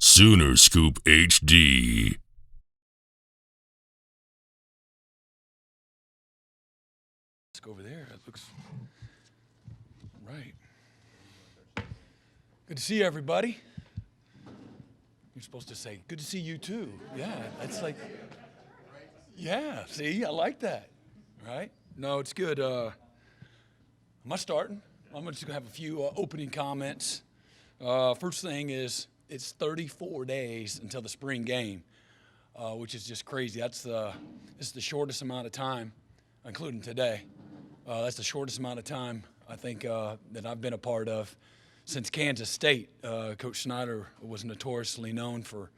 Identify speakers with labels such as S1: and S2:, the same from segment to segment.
S1: Sooner Scoop HD.
S2: Let's go over there. It looks right. Good to see everybody. You're supposed to say, good to see you too. Yeah, that's like, yeah, see, I like that, right? No, it's good. Am I starting? I'm just going to have a few opening comments. First thing is, it's 34 days until the spring game, which is just crazy. This is the shortest amount of time, including today. That's the shortest amount of time I think that I've been a part of since Kansas State. Coach Snyder was notoriously known for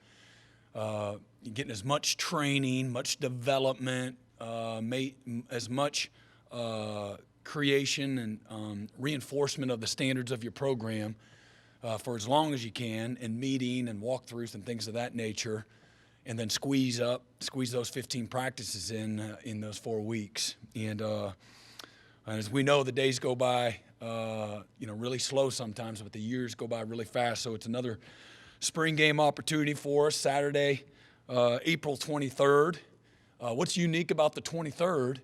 S2: getting as much training, much development, as much creation and reinforcement of the standards of your program for as long as you can, and meeting and walkthroughs and things of that nature, and then squeeze those 15 practices in those 4 weeks. And as we know, the days go by, really slow sometimes, but the years go by really fast. So it's another spring game opportunity for us. Saturday, April 23rd. What's unique about the 23rd?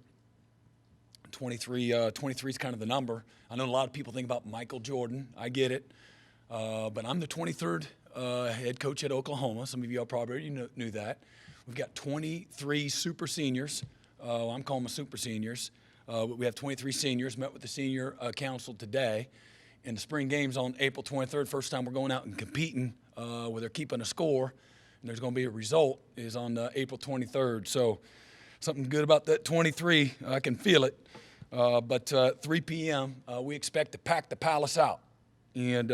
S2: 23 is kind of the number. I know a lot of people think about Michael Jordan. I get it. But I'm the 23rd head coach at Oklahoma. Some of you all probably knew that. We've got 23 super seniors. I'm calling them super seniors. We have 23 seniors. Met with the senior council today. And the spring game's on April 23rd. First time we're going out and competing where they're keeping a score. And there's going to be a result is on April 23rd. So something good about that 23. I can feel it. But 3 p.m., we expect to pack the Palace out. And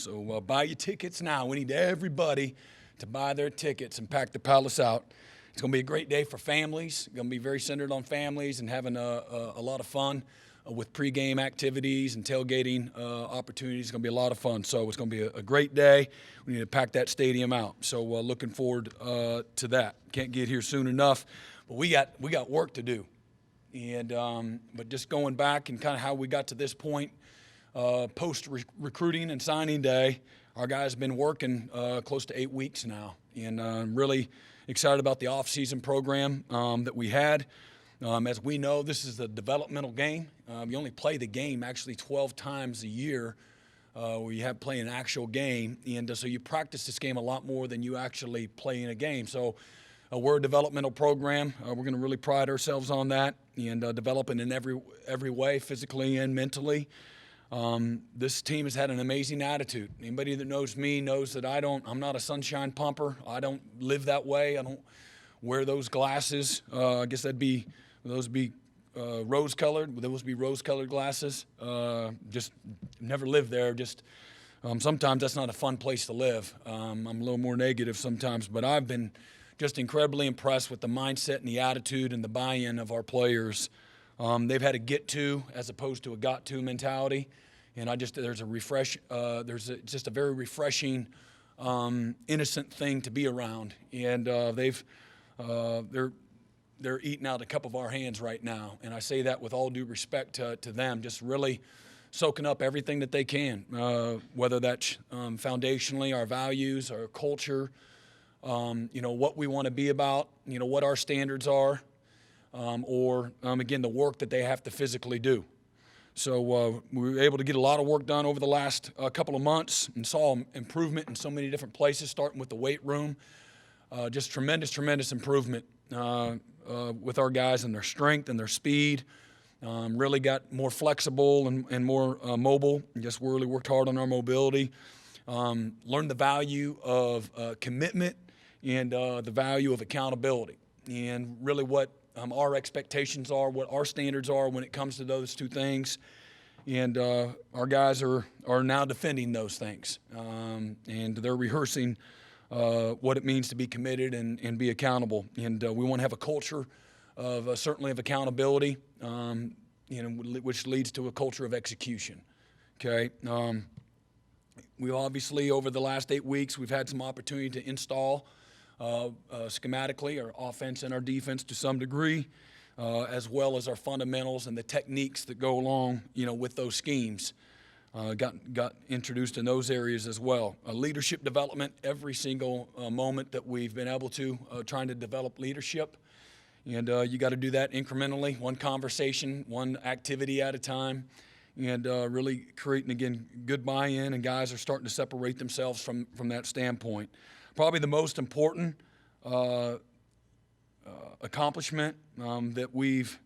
S2: so buy your tickets now. We need everybody to buy their tickets and pack the Palace out. It's going to be a great day for families. It's going to be very centered on families and having a lot of fun with pregame activities and tailgating opportunities. It's going to be a lot of fun. So it's going to be a great day. We need to pack that stadium out. So looking forward to that. Can't get here soon enough, but we got work to do. And but just going back and kind of how we got to this point, post-recruiting and signing day, our guys have been working close to 8 weeks now, and I'm really excited about the off-season program that we had. As we know, this is a developmental game. You only play the game actually 12 times a year where you have play an actual game, and so you practice this game a lot more than you actually play in a game. So we're a developmental program. We're going to really pride ourselves on that and developing in every way, physically and mentally. This team has had an amazing attitude. Anybody that knows me knows that I'm not a sunshine pumper. I don't live that way. I don't wear those glasses. I guess those would be rose-colored. Those would be rose-colored glasses. Just never lived there. Just sometimes that's not a fun place to live. I'm a little more negative sometimes, but I've been just incredibly impressed with the mindset and the attitude and the buy-in of our players. They've had a get-to as opposed to a got-to mentality, and there's just a very refreshing, innocent thing to be around, and they're eating out a cup of our hands right now, and I say that with all due respect to them, just really soaking up everything that they can, whether that's foundationally our values, our culture, what we want to be about, what our standards are. Or again, the work that they have to physically do. So we were able to get a lot of work done over the last couple of months and saw improvement in so many different places, starting with the weight room. Just tremendous improvement with our guys and their strength and their speed. Really got more flexible and more mobile. Just really worked hard on our mobility. Learned the value of commitment and the value of accountability, and really what our expectations are, what our standards are when it comes to those two things. And our guys are now defending those things. And they're rehearsing what it means to be committed and be accountable. And we want to have a culture of certainly of accountability, which leads to a culture of execution. Okay. We obviously, over the last 8 weeks, we've had some opportunity to install schematically our offense and our defense to some degree, as well as our fundamentals and the techniques that go along, with those schemes. got introduced in those areas as well. Leadership development, every single moment that we've been able to, trying to develop leadership. And you got to do that incrementally, one conversation, one activity at a time, and really creating, again, good buy-in, and guys are starting to separate themselves from that standpoint. Probably the most important accomplishment that we've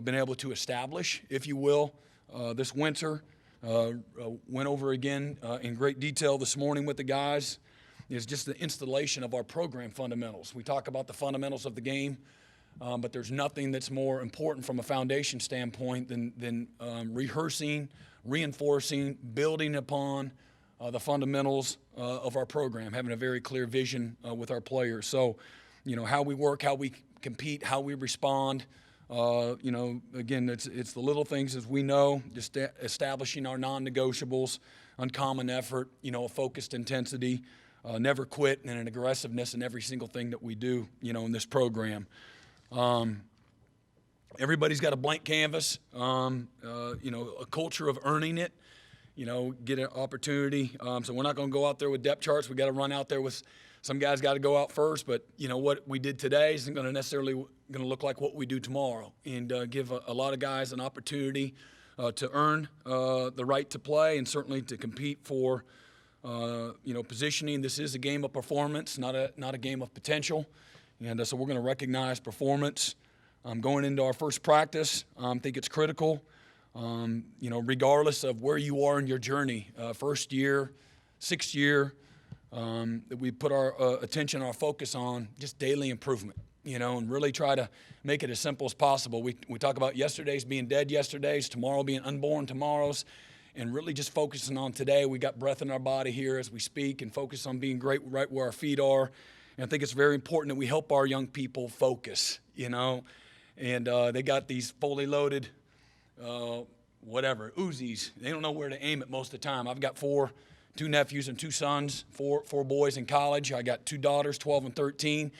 S2: been able to establish, if you will, this winter, went over again in great detail this morning with the guys, is just the installation of our program fundamentals. We talk about the fundamentals of the game, but there's nothing that's more important from a foundation standpoint than rehearsing, reinforcing, building upon the fundamentals of our program, having a very clear vision with our players. So, how we work, how we compete, how we respond. Again, it's the little things, as we know, just establishing our non-negotiables, uncommon effort, a focused intensity, never quit, and an aggressiveness in every single thing that we do, in this program. Everybody's got a blank canvas, a culture of earning it, get an opportunity. So we're not going to go out there with depth charts. We got to run out there with some guys got to go out first, but what we did today isn't going to necessarily going to look like what we do tomorrow, and give a lot of guys an opportunity to earn the right to play and certainly to compete for positioning. This is a game of performance, not a game of potential, and so we're going to recognize performance going into our first practice. I think it's critical, regardless of where you are in your journey, first year, sixth year. That we put our attention, our focus on just daily improvement, and really try to make it as simple as possible. We talk about yesterdays being dead yesterdays, tomorrow being unborn tomorrows, and really just focusing on today. We got breath in our body here as we speak, and focus on being great right where our feet are. And I think it's very important that we help our young people focus, and they got these fully loaded, Uzis. They don't know where to aim it most of the time. I've got two nephews and two sons, four boys in college. I got two daughters, 12 and 13,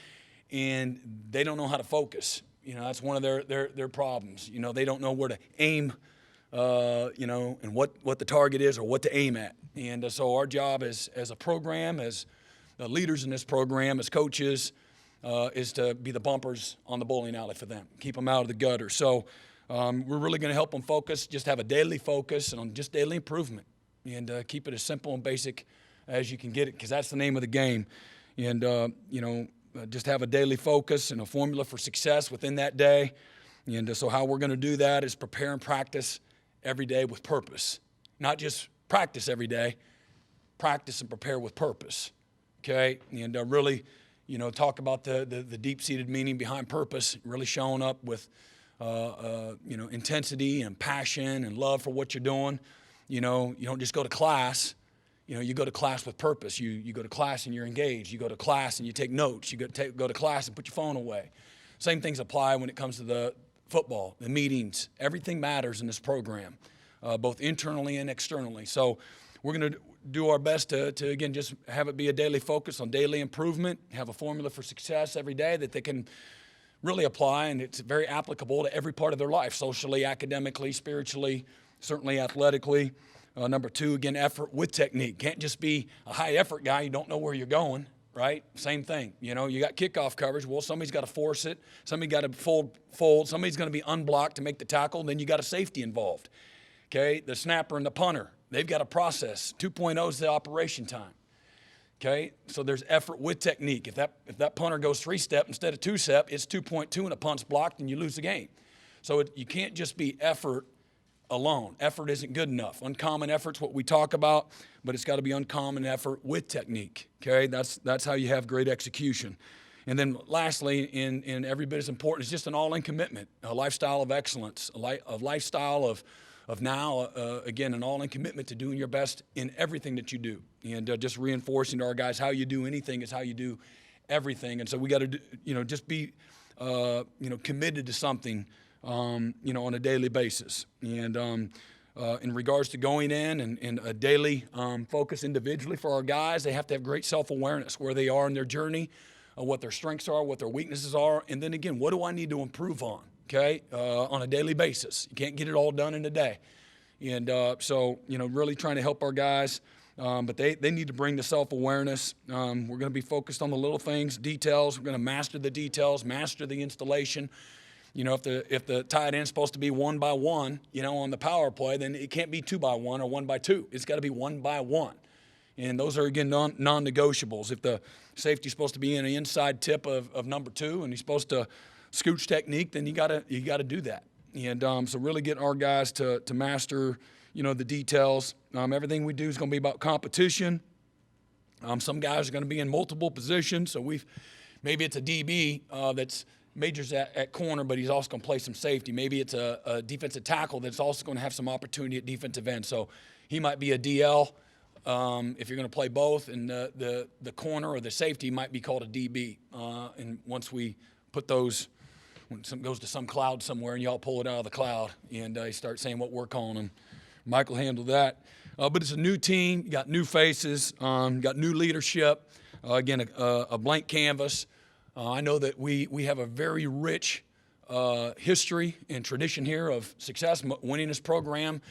S2: and they don't know how to focus. That's one of their problems. They don't know where to aim, and what the target is or what to aim at. And so our job as a program, as leaders in this program, as coaches, is to be the bumpers on the bowling alley for them, keep them out of the gutter. So we're really going to help them focus, just have a daily focus and on just daily improvement. And keep it as simple and basic as you can get it, because that's the name of the game. And, just have a daily focus and a formula for success within that day. And so how we're going to do that is prepare and practice every day with purpose. Not just practice every day, practice and prepare with purpose, okay? And really, talk about the deep-seated meaning behind purpose, really showing up with, intensity and passion and love for what you're doing. You don't just go to class. You go to class with purpose. You go to class and you're engaged. You go to class and you take notes. You go to class and put your phone away. Same things apply when it comes to the football, the meetings. Everything matters in this program, both internally and externally. So we're going to do our best to again, just have it be a daily focus on daily improvement, have a formula for success every day that they can really apply, and it's very applicable to every part of their life, socially, academically, spiritually, certainly athletically. Number two, again, effort with technique. Can't just be a high-effort guy. You don't know where you're going, right? Same thing. You got kickoff coverage. Well, somebody's got to force it. Somebody's got to fold. Somebody's going to be unblocked to make the tackle. And then you got a safety involved, okay? The snapper and the punter, they've got a process. 2.0 is the operation time, okay? So there's effort with technique. If that punter goes 3-step instead of 2-step, it's 2.2 and a punt's blocked and you lose the game. So you can't just be effort alone. Effort isn't good enough. Uncommon effort's what we talk about, but it's got to be uncommon effort with technique, okay? That's how you have great execution. And then lastly, and every bit as important, is just an all-in commitment, a lifestyle of excellence, a lifestyle of now, again, an all-in commitment to doing your best in everything that you do. And just reinforcing to our guys, how you do anything is how you do everything. And so we got to, just be, committed to something, on a daily basis. And in regards to going in and a daily focus individually for our guys, they have to have great self-awareness where they are in their journey, what their strengths are, what their weaknesses are, and then again, what do I need to improve on, okay, on a daily basis. You can't get it all done in a day. And so, really trying to help our guys. But they need to bring the self-awareness. We're going to be focused on the little things, details. We're going to master the details, master the installation. If the tight end's supposed to be 1 by 1, on the power play, then it can't be 2 by 1 or 1 by 2. It's got to be 1 by 1. And those are, again, non-negotiables. If the safety's supposed to be in an inside tip of number 2 and he's supposed to scooch technique, then you got to do that. And so really getting our guys to master, the details. Everything we do is going to be about competition. Some guys are going to be in multiple positions. So maybe it's a DB that's majors at corner, but he's also going to play some safety. Maybe it's a defensive tackle that's also going to have some opportunity at defensive end. So he might be a DL if you're going to play both, and the corner or the safety might be called a DB. And once we put those, when some goes to some cloud somewhere and y'all pull it out of the cloud and you start saying what we're calling them, Michael handled that. But it's a new team. You got new faces. Got new leadership. Again, a blank canvas. I know that we have a very rich history and tradition here of success, winning this program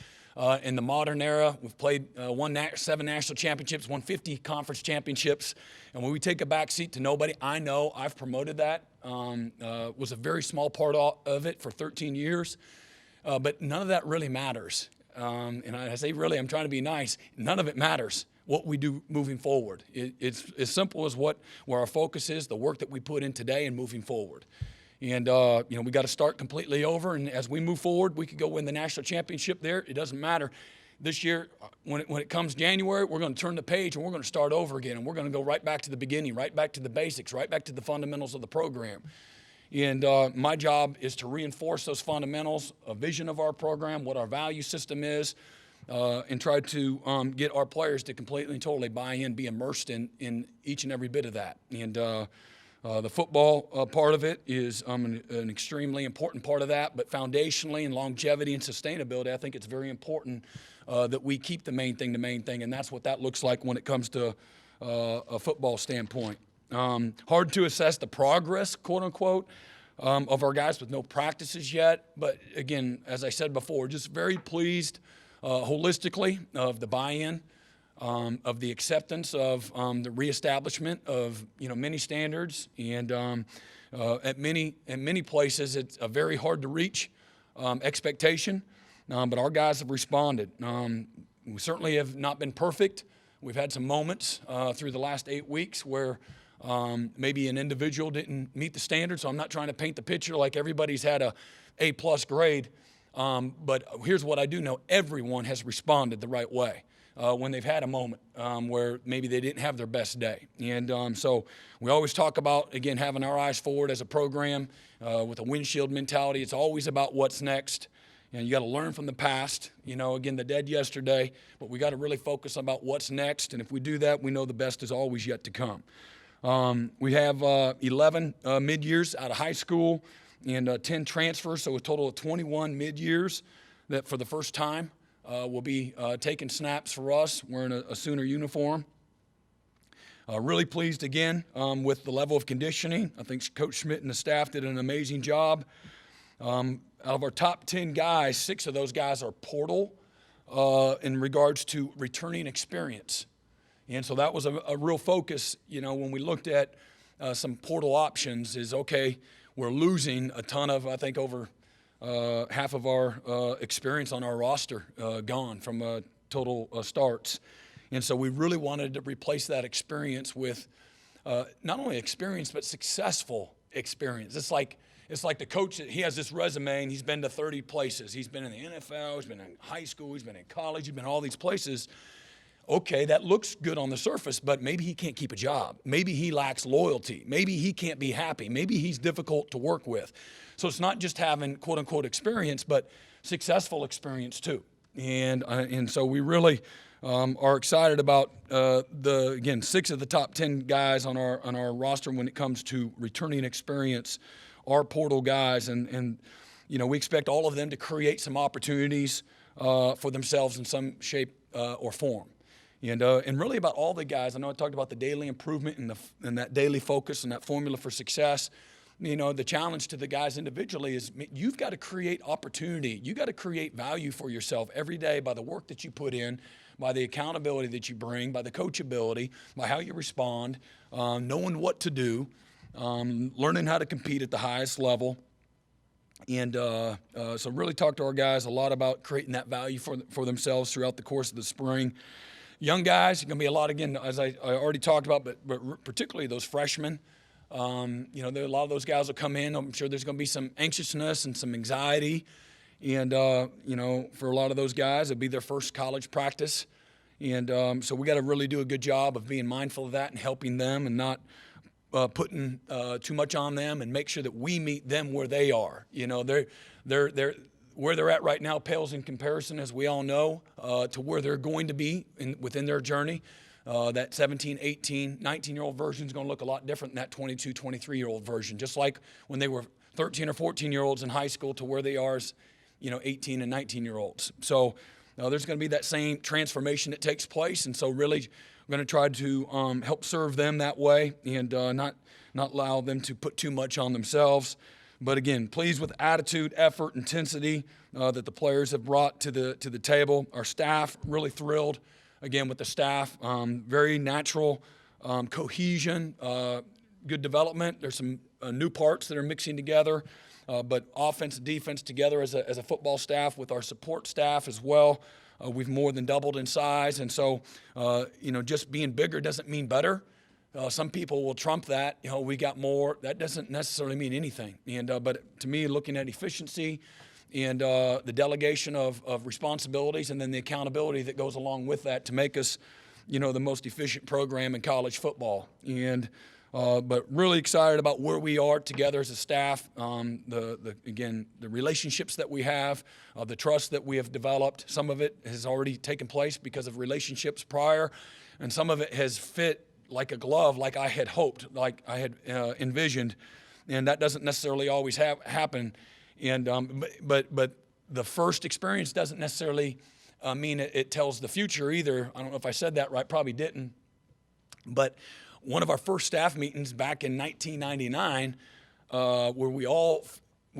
S2: in the modern era. We've played, won 7 national championships, won 50 conference championships. And when we take a back seat to nobody, I know I've promoted that. Was a very small part of it for 13 years. But none of that really matters. And I say really, I'm trying to be nice. None of it matters what we do moving forward. It's as simple as where our focus is, the work that we put in today and moving forward. And, we got to start completely over. And as we move forward, we could go win the national championship there. It doesn't matter. This year, when it comes January, we're going to turn the page and we're going to start over again. And we're going to go right back to the beginning, right back to the basics, right back to the fundamentals of the program. And my job is to reinforce those fundamentals, a vision of our program, what our value system is, and try to get our players to completely and totally buy in, be immersed in each and every bit of that. And the football part of it is an extremely important part of that, but foundationally and longevity and sustainability, I think it's very important that we keep the main thing, and that's what that looks like when it comes to a football standpoint. Hard to assess the progress, quote unquote, of our guys with no practices yet. But again, as I said before, just very pleased holistically of the buy-in, of the acceptance of the reestablishment of many standards, and at many places it's a very hard to reach expectation. But our guys have responded. We certainly have not been perfect. We've had some moments through the last 8 weeks where maybe an individual didn't meet the standard, so I'm not trying to paint the picture like everybody's had a A+ grade. But here's what I do know. Everyone has responded the right way when they've had a moment where maybe they didn't have their best day. And so we always talk about, again, having our eyes forward as a program with a windshield mentality. It's always about what's next. And you got to learn from the past, again, the dead yesterday, but we got to really focus about what's next. And if we do that, we know the best is always yet to come. We have 11 mid-years out of high school and 10 transfers, so a total of 21 mid-years that for the first time will be taking snaps for us wearing a Sooner uniform. Really pleased again with the level of conditioning. I think Coach Schmidt and the staff did an amazing job. Out of our top 10 guys, 6 of those guys are portal in regards to returning experience. And so that was a real focus, when we looked at some portal options is, okay, we're losing a ton of, I think, over half of our experience on our roster gone from total starts. And so we really wanted to replace that experience with not only experience, but successful experience. It's like the coach, he has this resume and he's been to 30 places. He's been in the NFL, he's been in high school, he's been in college, he's been in all these places. Okay, that looks good on the surface, but maybe he can't keep a job. Maybe he lacks loyalty. Maybe he can't be happy. Maybe he's difficult to work with. So it's not just having quote unquote experience, but successful experience too. And so we really are excited about again, 6 of the top 10 guys on our roster when it comes to returning experience. Our portal guys, and we expect all of them to create some opportunities for themselves in some shape or form. And really about all the guys, I know I talked about the daily improvement and that daily focus and that formula for success. the challenge to the guys individually is you've got to create opportunity. You got to create value for yourself every day by the work that you put in, by the accountability that you bring, by the coachability, by how you respond, knowing what to do, learning how to compete at the highest level. And so really talk to our guys a lot about creating that value for themselves throughout the course of the spring. Young guys, going to be a lot, again, as I already talked about, but particularly those freshmen. There a lot of those guys will come in. I'm sure there's going to be some anxiousness and some anxiety. And, for a lot of those guys, it'll be their first college practice. And so we got to really do a good job of being mindful of that and helping them and not putting too much on them, and make sure that we meet them where they are. They're where they're at right now pales in comparison, as we all know, to where they're going to be within their journey. That 17, 18, 19-year-old version is going to look a lot different than that 22, 23-year-old version, just like when they were 13 or 14-year-olds in high school to where they are as 18 and 19-year-olds. So there's going to be that same transformation that takes place, and so really we're going to try to help serve them that way and not allow them to put too much on themselves. But again, pleased with attitude, effort, intensity that the players have brought to the table. Our staff, really thrilled, again, with the staff. Very natural cohesion, good development. There's some new parts that are mixing together, but offense and defense together as a football staff with our support staff as well. We've more than doubled in size, and so, just being bigger doesn't mean better. Some people will trump that. We got more. That doesn't necessarily mean anything. And but to me, looking at efficiency and the delegation of responsibilities, and then the accountability that goes along with that to make us, the most efficient program in college football. And but really excited about where we are together as a staff. The relationships that we have, the trust that we have developed. Some of it has already taken place because of relationships prior, and some of it has fit like a glove, like I had hoped, like I had envisioned, and that doesn't necessarily always happen. And but the first experience doesn't necessarily mean it tells the future either. I don't know if I said that right, probably didn't. But one of our first staff meetings back in 1999, where we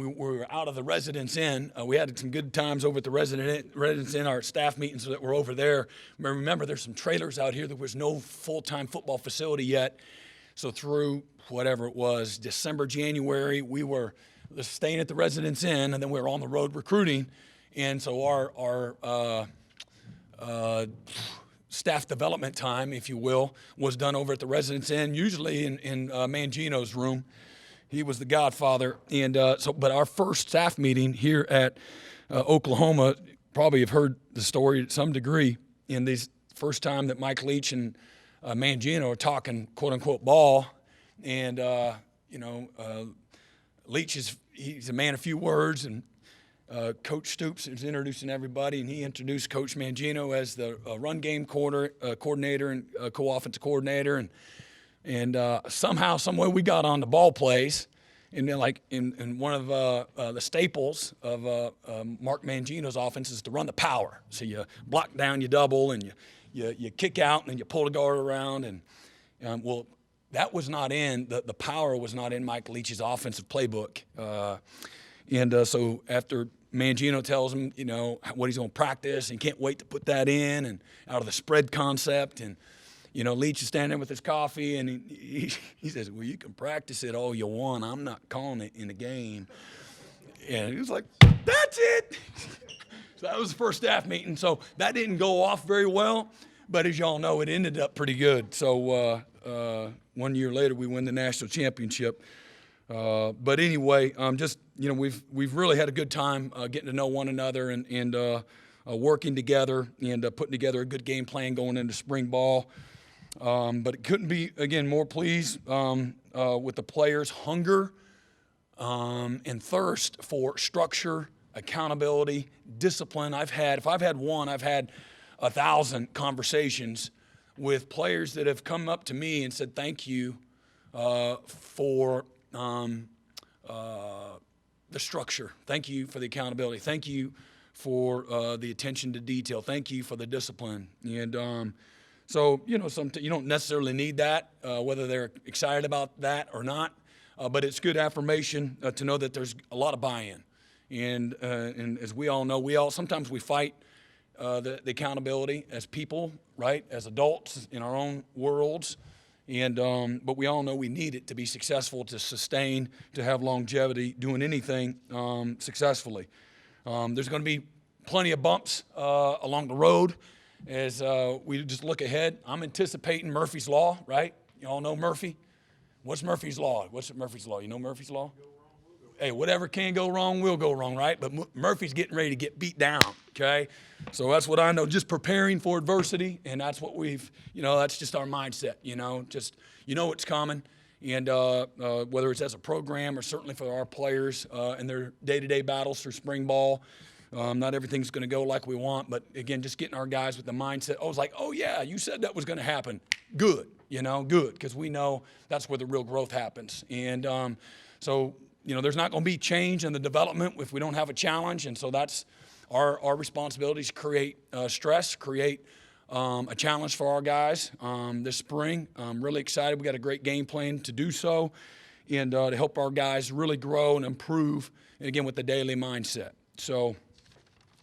S2: were out of the Residence Inn. We had some good times over at the Residence Inn, our staff meetings that were over there. Remember, there's some trailers out here. There was no full-time football facility yet. So through whatever it was, December, January, we were staying at the Residence Inn, and then we were on the road recruiting. And so our staff development time, if you will, was done over at the Residence Inn, usually in Mangino's room. He was the godfather. And but our first staff meeting here at Oklahoma, probably have heard the story to some degree. In this first time that Mike Leach and Mangino are talking quote unquote ball, and Leach he's a man of few words, and Coach Stoops is introducing everybody, and he introduced Coach Mangino as the run game coordinator and co-offensive coordinator, and somehow, some way, we got on the ball plays, and then like in one of the staples of Mark Mangino's offense is to run the power. So you block down, you double, and you kick out, and then you pull the guard around, and that was not in the power was not in Mike Leach's offensive playbook. So after Mangino tells him, what he's going to practice, and he can't wait to put that in, and out of the spread concept, and Leach is standing there with his coffee, and he says, well, you can practice it all you want. I'm not calling it in the game. And he was like, that's it. So that was the first staff meeting. So that didn't go off very well, but as y'all know, it ended up pretty good. So 1 year later, we win the national championship. But anyway, we've really had a good time getting to know one another and working together and putting together a good game plan going into spring ball. But it couldn't be, again, more pleased with the players' hunger and thirst for structure, accountability, discipline. If I've had one, I've had 1,000 conversations with players that have come up to me and said, thank you for the structure. Thank you for the accountability. Thank you for the attention to detail. Thank you for the discipline. And so, you don't necessarily need that, whether they're excited about that or not. but it's good affirmation to know that there's a lot of buy-in. And as we all know, sometimes we fight the accountability as people, right, as adults in our own worlds. But we all know we need it to be successful, to sustain, to have longevity, doing anything successfully. There's going to be plenty of bumps along the road as we just look ahead. I'm anticipating Murphy's Law, right? You all know Murphy? What's Murphy's Law? What's Murphy's Law? You know Murphy's Law? Hey, whatever can go wrong will go wrong, right? But Murphy's getting ready to get beat down, okay? So that's what I know, just preparing for adversity, and that's what that's just our mindset, just, it's coming. And whether it's as a program or certainly for our players in their day-to-day battles through spring ball, not everything's going to go like we want, but again, just getting our guys with the mindset. I was like, oh yeah, you said that was going to happen. Good, good, because we know that's where the real growth happens. And so, there's not going to be change in the development if we don't have a challenge, and so that's our responsibility is create stress, create a challenge for our guys this spring. I'm really excited. We got a great game plan to do so, and to help our guys really grow and improve, and again with the daily mindset. So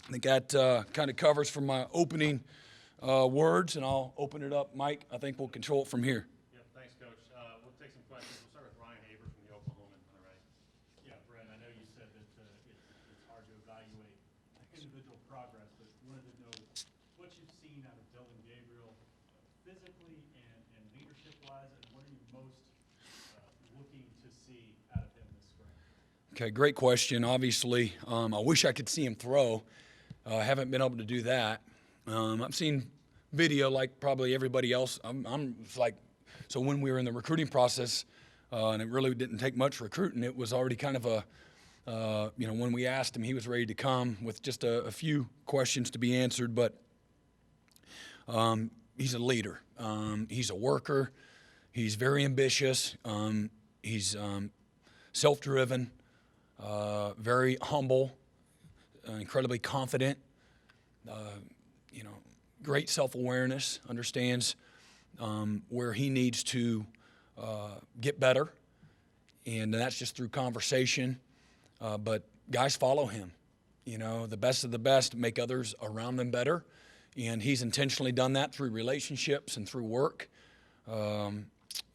S2: I think that kind of covers from my opening words, and I'll open it up. Mike, I think we'll control it from here.
S3: Yep, thanks, Coach. We'll take some questions. We'll start with Ryan Haber from the Oklahoman. All right. Yeah, Brent, I know you said that it's hard to evaluate individual progress, but wanted to know what you've seen out of Dylan Gabriel physically and leadership-wise, and what are you most looking to see out of him this spring?
S2: Okay, great question. Obviously, I wish I could see him throw. I haven't been able to do that. I've seen video like probably everybody else. So when we were in the recruiting process, and it really didn't take much recruiting, it was already kind of when we asked him, he was ready to come with just a few questions to be answered. But he's a leader. He's a worker. He's very ambitious. He's self-driven, very humble, incredibly confident, great self-awareness, understands where he needs to get better, and that's just through conversation. But guys follow him. The best of the best make others around them better, and he's intentionally done that through relationships and through work. But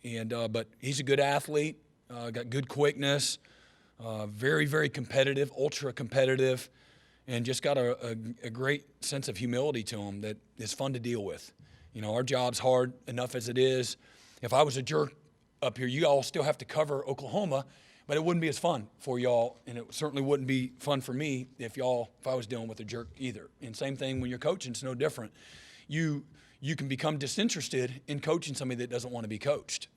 S2: he's a good athlete, got good quickness, very, very competitive, ultra competitive, and just got a great sense of humility to him that is fun to deal with. Our job's hard enough as it is. If I was a jerk up here, you all still have to cover Oklahoma, but it wouldn't be as fun for y'all, and it certainly wouldn't be fun for me if I was dealing with a jerk either. And same thing when you're coaching, it's no different. You can become disinterested in coaching somebody that doesn't want to be coached.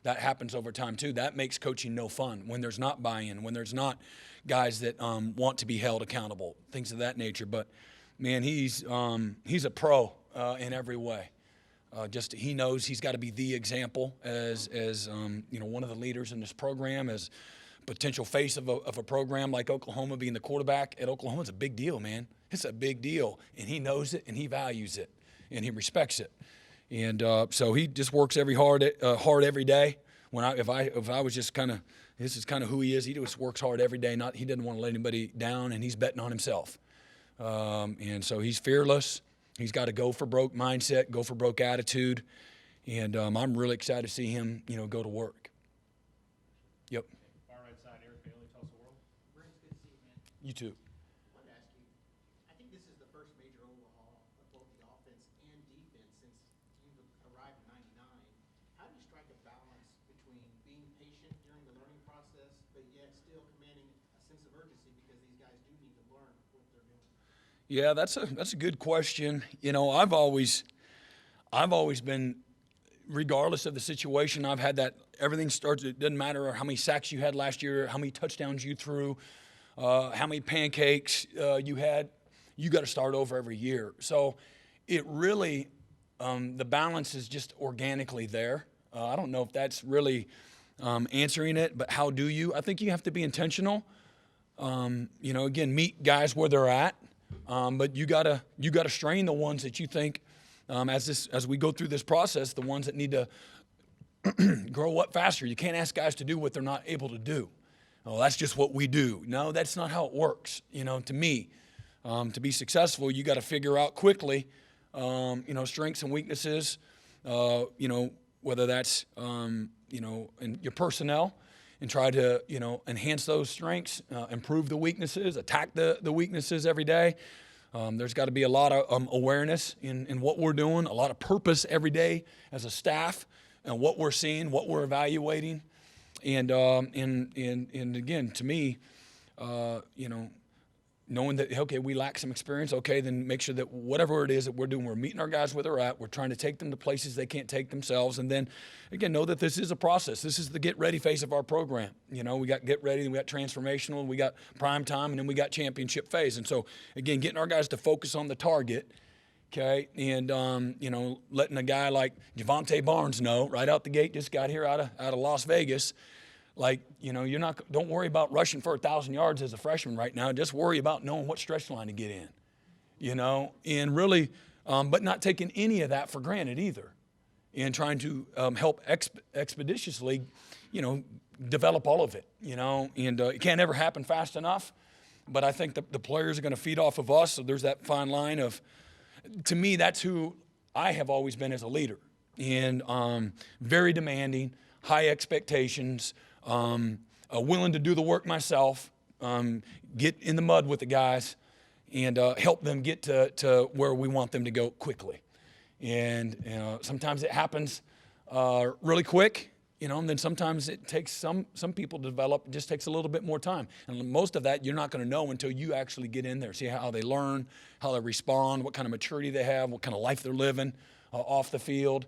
S2: That happens over time too. That makes coaching no fun when there's not buy-in, when there's not guys that want to be held accountable, things of that nature. But man, he's a pro in every way. He knows he's got to be the example as one of the leaders in this program, as potential face of a program like Oklahoma. Being the quarterback at Oklahoma is a big deal, man. It's a big deal, and he knows it, and he values it, and he respects it. And so he just works hard every day. If I was just this is kind of who he is. He just works hard every day. He doesn't want to let anybody down, and he's betting on himself. And so he's fearless. He's got a go for broke mindset, go for broke attitude, and I'm really excited to see him, go to work. Yep.
S3: Far right side, Eric Bailey, Tulsa World.
S4: Brent, it's good to see you, man.
S2: You too.
S4: I wanted to ask you, I think this is the first major overhaul of both the offense and defense since you've arrived in '99. How do you strike a balance between being patient during the learning process, but yet still commanding a sense of urgency because these guys do need to learn what they're doing?
S2: Yeah, that's a good question. I've always been, regardless of the situation, I've had that everything starts. It doesn't matter how many sacks you had last year, how many touchdowns you threw, how many pancakes you had. You got to start over every year. So it really, the balance is just organically there. I don't know if that's really answering it, but how do you? I think you have to be intentional. Again, meet guys where they're at. But you gotta strain the ones that you think, as we go through this process, the ones that need to grow up faster. You can't ask guys to do what they're not able to do. Oh, that's just what we do. No, that's not how it works. To me, to be successful, you got to figure out quickly, strengths and weaknesses, whether that's, in your personnel, and try to, enhance those strengths, improve the weaknesses, attack the weaknesses every day. There's got to be a lot of awareness in what we're doing, a lot of purpose every day as a staff, and what we're seeing, what we're evaluating. And again, to me, knowing that, okay, we lack some experience, okay, then make sure that whatever it is that we're doing, we're meeting our guys where they're at. We're trying to take them to places they can't take themselves. And then, again, know that this is a process. This is the get ready phase of our program. We got get ready, and we got transformational, we got prime time, and then we got championship phase. And so, again, getting our guys to focus on the target, okay, and, letting a guy like Javante Barnes know right out the gate, just got here out of Las Vegas, don't worry about rushing for 1,000 yards as a freshman right now. Just worry about knowing what stretch line to get in, and really, but not taking any of that for granted either, and trying to help expeditiously, develop all of it, and it can't ever happen fast enough. But I think the players are going to feed off of us. So there's that fine line of, to me, that's who I have always been as a leader, and very demanding, high expectations. Willing to do the work myself, get in the mud with the guys, and help them get to where we want them to go quickly. And sometimes it happens really quick, and then sometimes it takes some people to develop. It just takes a little bit more time. And most of that you're not going to know until you actually get in there, see how they learn, how they respond, what kind of maturity they have, what kind of life they're living off the field,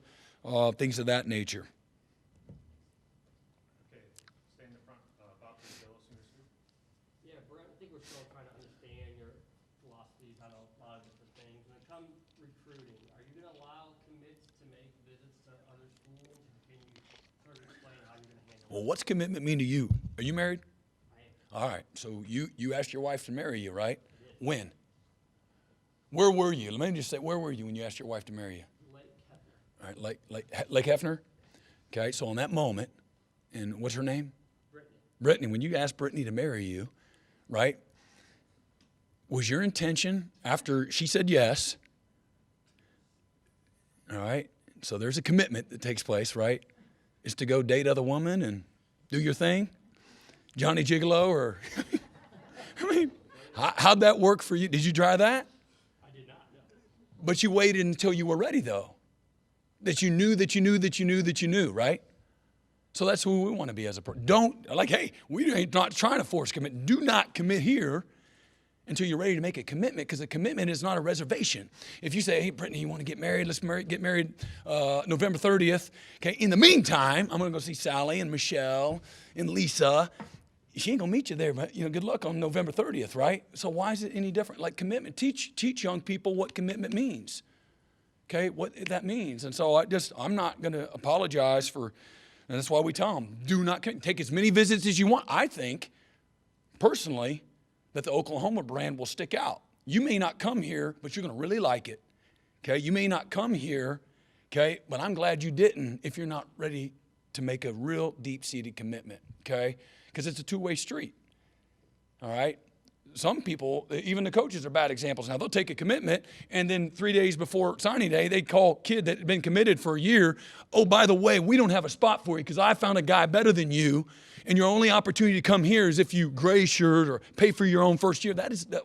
S2: things of that nature.
S5: Yeah, Brent, I think we're still trying to understand your philosophies on a lot of different things. When it comes recruiting, are you going to allow commits to make visits to other schools? Can you sort of explain how you're going to handle
S2: Well, what's commitment mean to you? Are you married?
S5: I am.
S2: All right, so you asked your wife to marry you, right? When? Where were you? Let me just say, where were you when you asked your wife to marry you?
S5: Lake Hefner.
S2: All right, Lake Hefner? Okay, so in that moment, and what's her name? Brittany. When you asked Brittany to marry you, right, was your intention after she said yes, all right, so there's a commitment that takes place, right, is to go date other women and do your thing? Johnny Gigolo, or, I mean, how'd that work for you? Did you try that?
S5: I did not, no.
S2: But you waited until you were ready, though, that you knew, right? So that's who we want to be as a person. Hey, we ain't not trying to force commit. Do not commit here until you're ready to make a commitment, because a commitment is not a reservation. If you say, hey, Brittany, you want to get married? Let's get married November 30th. Okay, in the meantime, I'm going to go see Sally and Michelle and Lisa. She ain't going to meet you there, but, good luck on November 30th, right? So why is it any different? Like commitment, teach young people what commitment means, okay, what that means. And so I'm not going to apologize for. And that's why we tell them, do not take as many visits as you want. I think, personally, that the Oklahoma brand will stick out. You may not come here, but you're going to really like it. Okay, you may not come here, okay, but I'm glad you didn't if you're not ready to make a real deep-seated commitment, okay, because it's a two-way street, all right? Some people, even the coaches, are bad examples. Now, they'll take a commitment, and then 3 days before signing day, they call a kid that had been committed for a year, oh, by the way, we don't have a spot for you because I found a guy better than you, and your only opportunity to come here is if you gray shirt or pay for your own first year.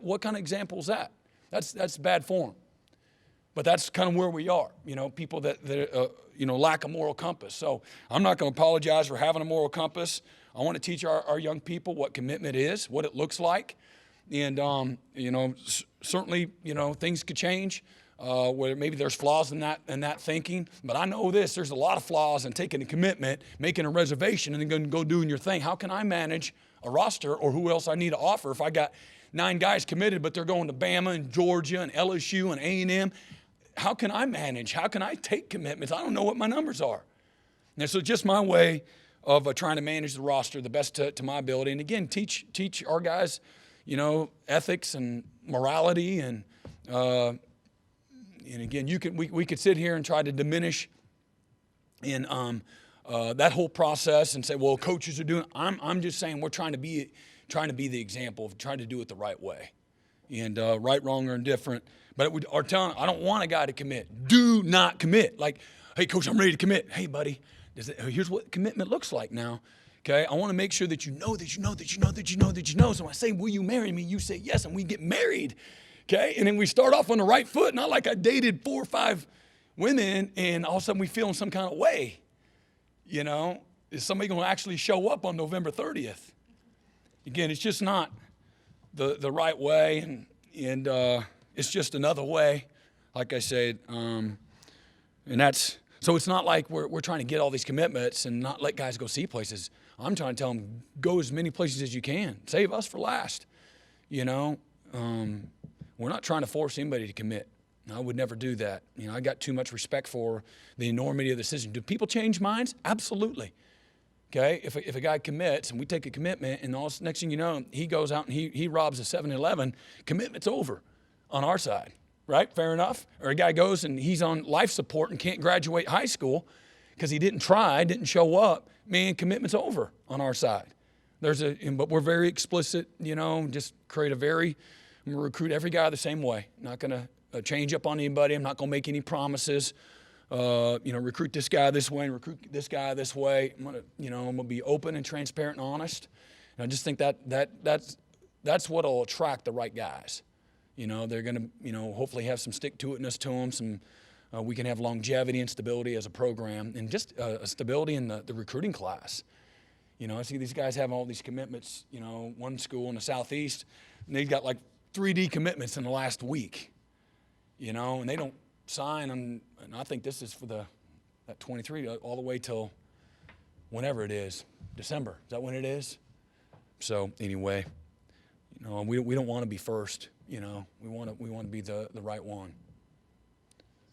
S2: What kind of example is that? That's bad form. But that's kind of where we are, people that lack a moral compass. So I'm not going to apologize for having a moral compass. I want to teach our young people what commitment is, what it looks like. And, certainly, things could change where maybe there's flaws in that thinking. But I know there's a lot of flaws in taking a commitment, making a reservation, and then going to go doing your thing. How can I manage a roster or who else I need to offer if I got 9 guys committed, but they're going to Bama and Georgia and LSU and A&M? How can I manage? How can I take commitments? I don't know what my numbers are. And so just my way of trying to manage the roster the best to my ability. And, again, teach our guys ethics and morality, and again, we could sit here and try to diminish and that whole process and say, well, coaches are doing. I'm just saying we're trying to be the example of trying to do it the right way, and right, wrong, or indifferent. But are telling, I don't want a guy to commit. Do not commit. Like, hey, coach, I'm ready to commit. Hey, buddy, here's what commitment looks like now. Okay, I want to make sure that you know. So when I say, will you marry me? You say yes, and we get married. Okay, and then we start off on the right foot. Not like I dated 4 or 5 women, and all of a sudden we feel in some kind of way. You know, is somebody going to actually show up on November 30th? Again, it's just not the right way, and it's just another way, like I said. And that's, so it's not like we're trying to get all these commitments and not let guys go see places. I'm trying to tell them, go as many places as you can. Save us for last. You know, we're not trying to force anybody to commit. I would never do that. You know, I got too much respect for the enormity of the decision. Do people change minds? Absolutely. Okay, if a guy commits and we take a commitment and next thing you know, he goes out and he robs a 7-Eleven, commitment's over on our side, right? Fair enough? Or a guy goes and he's on life support and can't graduate high school because he didn't try, didn't show up, man, commitment's over on our side. But we're very explicit, you know, just I'm going to recruit every guy the same way. Not going to change up on anybody. I'm not going to make any promises. Recruit this guy this way and recruit this guy this way. I'm going to be open and transparent and honest. And I just think that's what'll attract the right guys. You know, they're going to, hopefully have some stick-to-itness to them. We can have longevity and stability as a program, and just a stability in the recruiting class. You know, I see these guys having all these commitments. You know, one school in the Southeast, and they've got like 3D commitments in the last week. You know, and they don't sign them, and I think this is for that 23 all the way till whenever it is, December. Is that when it is? So anyway, you know, we don't want to be first. You know, we want to be the right one.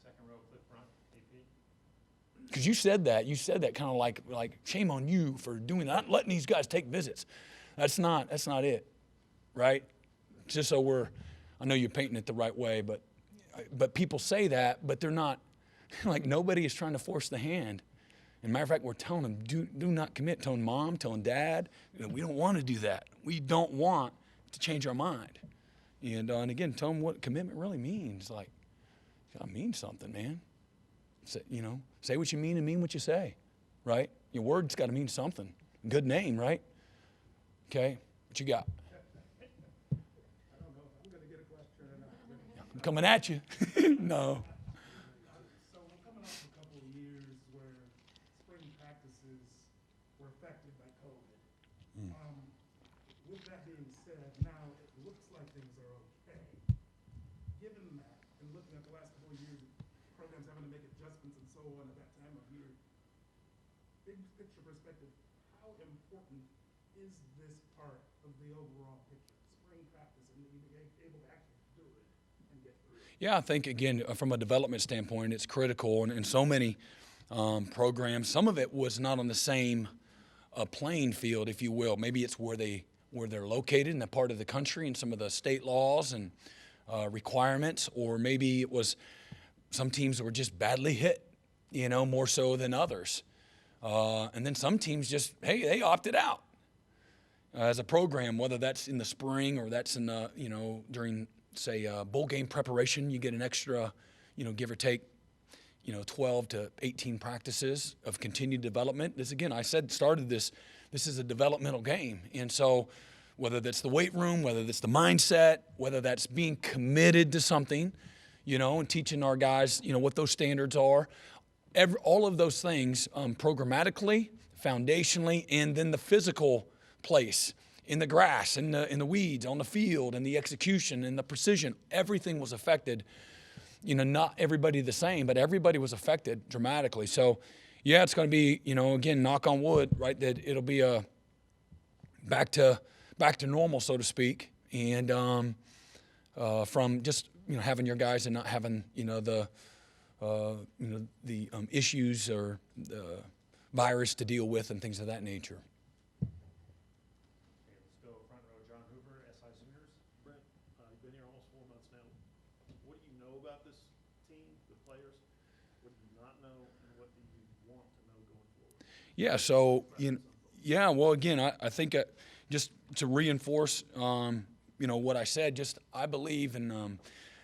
S3: Second row, clip front, AP.
S2: Because you said that kind of like shame on you for doing that, not letting these guys take visits. That's not it, right? Just so I know you're painting it the right way, but people say that, but they're not, like, nobody is trying to force the hand. And matter of fact, we're telling them, do not commit. Telling mom, telling dad, we don't want to do that. We don't want to change our mind. And again, tell them what commitment really means. Like, it means something, man. Say what you mean and mean what you say, right? Your word's got to mean something. Good name, right? Okay, what you got? I'm coming at you. No.
S6: So we're coming off a couple of years where spring practices were affected by COVID. With that being said, now it looks like things are okay. Given that, and looking at the last couple of years, programs having to make adjustments and so on at that time of year, big picture perspective, how important is this part of the overall picture? Spring practice and being able to actually do it.
S2: Yeah, I think, again, from a development standpoint, it's critical. And so many programs, some of it was not on the same playing field, if you will. Maybe it's where they're located in that part of the country and some of the state laws and requirements, or maybe it was some teams that were just badly hit, more so than others. And then some teams just, hey, they opted out as a program, whether that's in the spring or that's in the, during, say, bowl game preparation. You get an extra, give or take, 12 to 18 practices of continued development. This, again, this is a developmental game. And so whether that's the weight room, whether that's the mindset, whether that's being committed to something, and teaching our guys, what those standards are, all of those things programmatically, foundationally, and then the physical place, in the grass, in the weeds, on the field, and the execution, and the precision, everything was affected. Not everybody the same, but everybody was affected dramatically. So, yeah, it's going to be, again, knock on wood, right, that it'll be a back to normal, so to speak, and from just having your guys and not having the issues or the virus to deal with and things of that nature.
S3: You've been here almost 4 months now. What do you know about this team, the players? What do you not know, and what do you want to know going forward?
S2: Yeah, so, yeah, well, again, I think just to reinforce, what I said, I believe in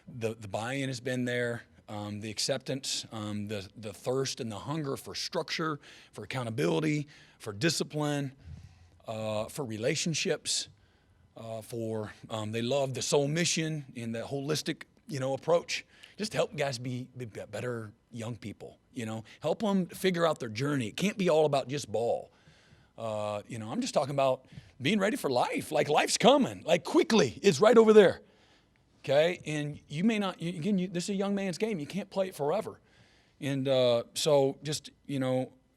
S2: the buy-in has been there, the acceptance, the thirst and the hunger for structure, for accountability, for discipline, for relationships, they love the soul mission and the holistic, approach. Just help guys be better young people, help them figure out their journey. It can't be all about just ball. I'm just talking about being ready for life. Like life's coming, like quickly. It's right over there. Okay, and you may not. This is a young man's game. You can't play it forever. And so, just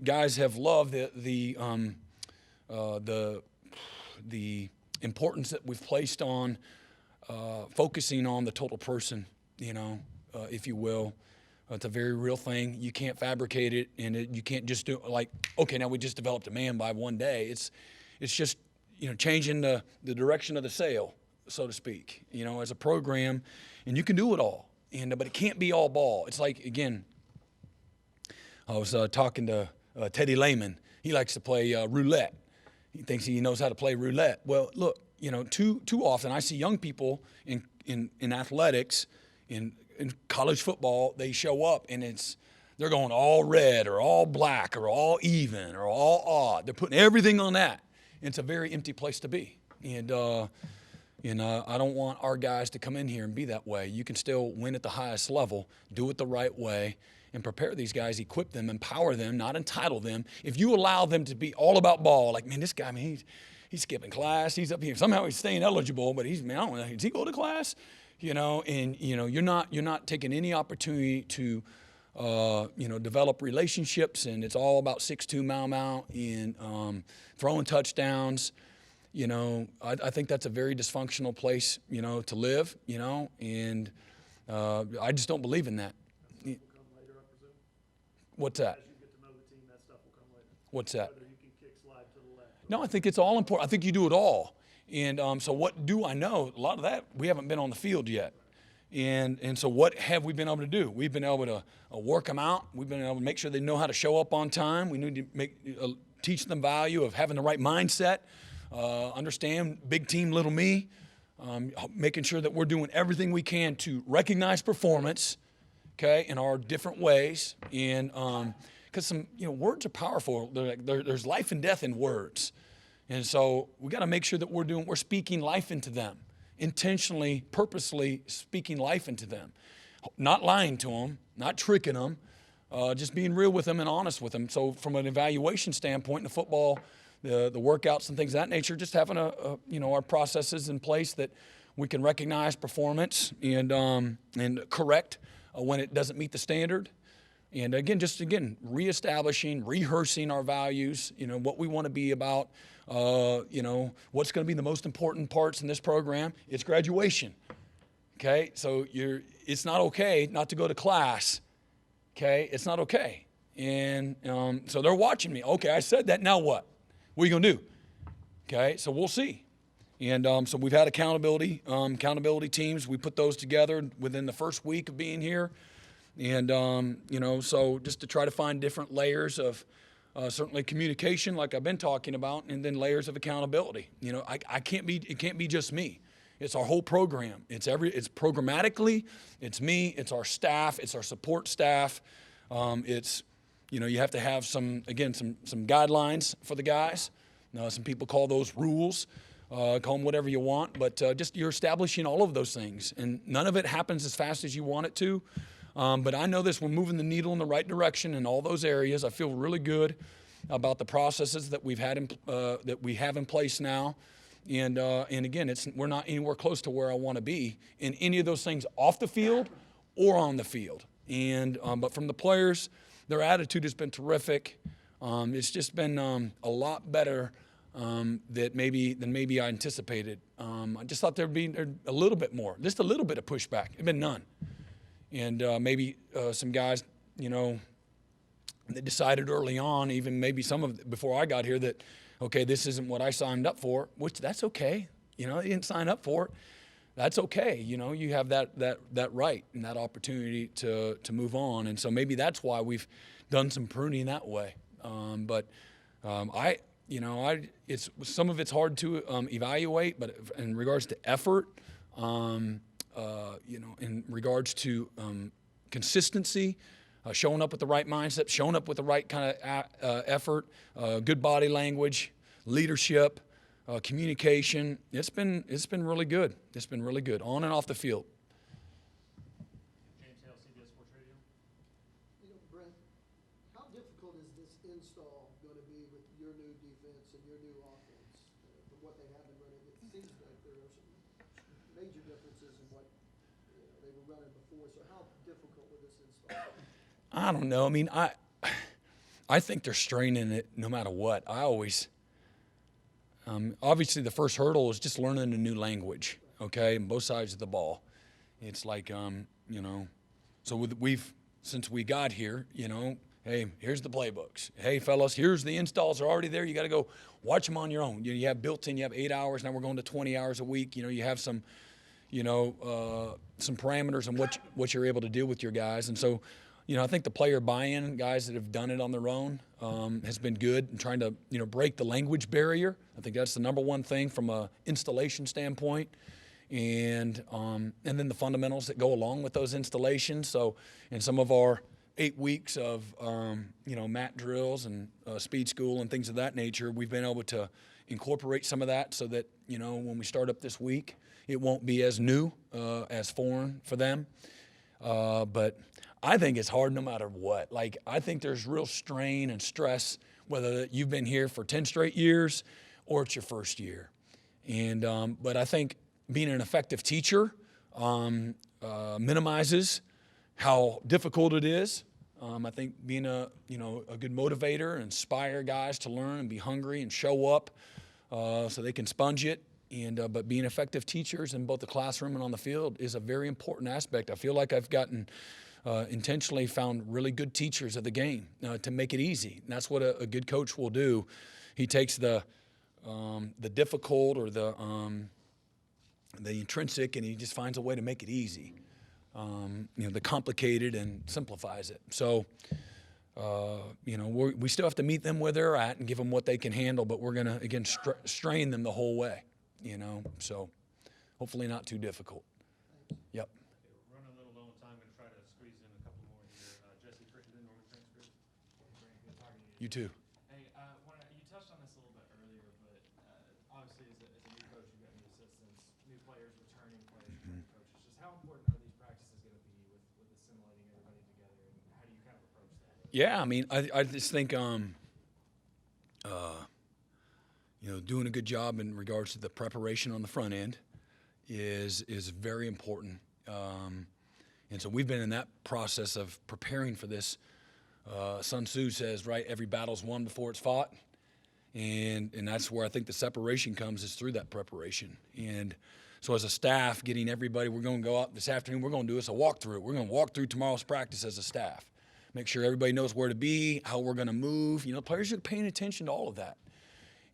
S2: guys have loved the importance that we've placed on focusing on the total person. If you will. It's a very real thing. You can't fabricate it, and you can't just do it like, okay, now we just developed a man by one day. It's just changing the direction of the sail, so to speak. As a program, and you can do it all. But it can't be all ball. It's like, again, I was talking to Teddy Lehman. He likes to play roulette. He thinks he knows how to play roulette. Well, look, too often I see young people in athletics, in college football, they show up and they're going all red or all black or all even or all odd. They're putting everything on that. And it's a very empty place to be. And I don't want our guys to come in here and be that way. You can still win at the highest level, do it the right way, and prepare these guys, equip them, empower them, not entitle them. If you allow them to be all about ball, like, man, this guy, he's skipping class, he's up here. Somehow he's staying eligible, but I don't know, does he go to class? You're not taking any opportunity to, develop relationships, and it's all about 6'2" Mau and throwing touchdowns. I think that's a very dysfunctional place, to live, and I just don't believe in that. What's that?
S3: As you get to know the team, that stuff will come later.
S2: What's that?
S3: Whether you can kick slide to the left.
S2: No, I think it's all important. I think you do it all. And so what do I know? A lot of that, we haven't been on the field yet. And so what have we been able to do? We've been able to work them out. We've been able to make sure they know how to show up on time. We need to teach them value of having the right mindset, understand big team, little me, making sure that we're doing everything we can to recognize performance, okay, in our different ways. And because words are powerful. There's life and death in words. And so we got to make sure that we're speaking life into them, intentionally, purposely speaking life into them, not lying to them, not tricking them, just being real with them and honest with them. So from an evaluation standpoint in the football, the workouts and things of that nature, just having our processes in place that we can recognize performance and correct when it doesn't meet the standard. And again, reestablishing, rehearsing our values, what we want to be about, what's going to be the most important parts in this program. It's graduation, okay? So it's not okay not to go to class, okay? It's not okay. And so they're watching me. Okay, I said that, now what? What are you going to do? Okay, so we'll see. And so we've had accountability teams. We put those together within the first week of being here. And, so just to try to find different layers of certainly communication, like I've been talking about, and then layers of accountability. It can't be just me. It's our whole program. It's programmatically, it's me, it's our staff, it's our support staff. You have to have some guidelines for the guys. Some people call those rules. Call them whatever you want, but just you're establishing all of those things. And none of it happens as fast as you want it to. But I know this, we're moving the needle in the right direction in all those areas. I feel really good about the processes that we have in place now. And again, we're not anywhere close to where I want to be in any of those things off the field or on the field. And but from the players, their attitude has been terrific. It's just been a lot better than maybe I anticipated. I just thought there'd be a little bit more, just a little bit of pushback. There's been none. And maybe some guys, that decided early on, even maybe before I got here, that, okay, this isn't what I signed up for, which that's okay. They didn't sign up for it. That's okay. You have that right and that opportunity to move on. And so maybe that's why we've done some pruning that way. But It's some of it's hard to evaluate, but in regards to effort, in regards to consistency, showing up with the right mindset, showing up with the right kind of effort, good body language, leadership, communication. It's been really good. It's been really good on and off the field.
S3: James Hale, CBS Sports Radio.
S7: You know, Brent, how difficult is this install going to be with your new defense and your new offense from what they have been running? It seems like there are some major differences in what they were running before. So how difficult will this install be?
S2: I don't know. I mean, I think they're straining it no matter what. I always, obviously the first hurdle is just learning a new language, okay, on both sides of the ball. It's like, so since we got here, hey, here's the playbooks. Hey, fellas, here's the installs are already there. You got to go watch them on your own. You have built in, you have 8 hours. Now we're going to 20 hours a week. You have some, some parameters on what you're able to do with your guys. And so, I think the player buy-in, guys that have done it on their own, has been good in trying to, break the language barrier. I think that's the number one thing from a installation standpoint. And then the fundamentals that go along with those installations. So in some of our 8 weeks of, mat drills and speed school and things of that nature, we've been able to incorporate some of that so that, when we start up this week, it won't be as new, as foreign for them. But I think it's hard no matter what. Like, I think there's real strain and stress, whether you've been here for 10 straight years or it's your first year. And, but I think being an effective teacher minimizes how difficult it is. I think being a good motivator and inspire guys to learn and be hungry and show up so they can sponge it. And but being effective teachers in both the classroom and on the field is a very important aspect. I feel like I've gotten intentionally found really good teachers of the game to make it easy. And that's what a good coach will do. He takes the difficult or the intrinsic, and he just finds a way to make it easy. The complicated, and simplifies it. So, we still have to meet them where they're at and give them what they can handle, but we're going to, again, strain them the whole way, so hopefully not too difficult. Yep.
S3: Okay, we're running a little low on time. I'm going to try to squeeze in a couple more here. Jesse Crittenden, Northern Transcript.
S6: Good talking to you.
S2: You too.
S6: Hey, you touched on this a little bit earlier, but obviously as a new coach, you've got new assistants, new players, returning coaches. Just how important are these practices going to be with assimilating everybody together, and how do you kind of approach that?
S2: Yeah, I mean, I just think, doing a good job in regards to the preparation on the front end is very important. And so we've been in that process of preparing for this. Sun Tzu says, right, every battle's won before it's fought. And that's where I think the separation comes, is through that preparation. And so as a staff, getting everybody, we're going to go out this afternoon, we're going to do this a walkthrough. We're going to walk through tomorrow's practice as a staff. Make sure everybody knows where to be, how we're going to move. Players are paying attention to all of that.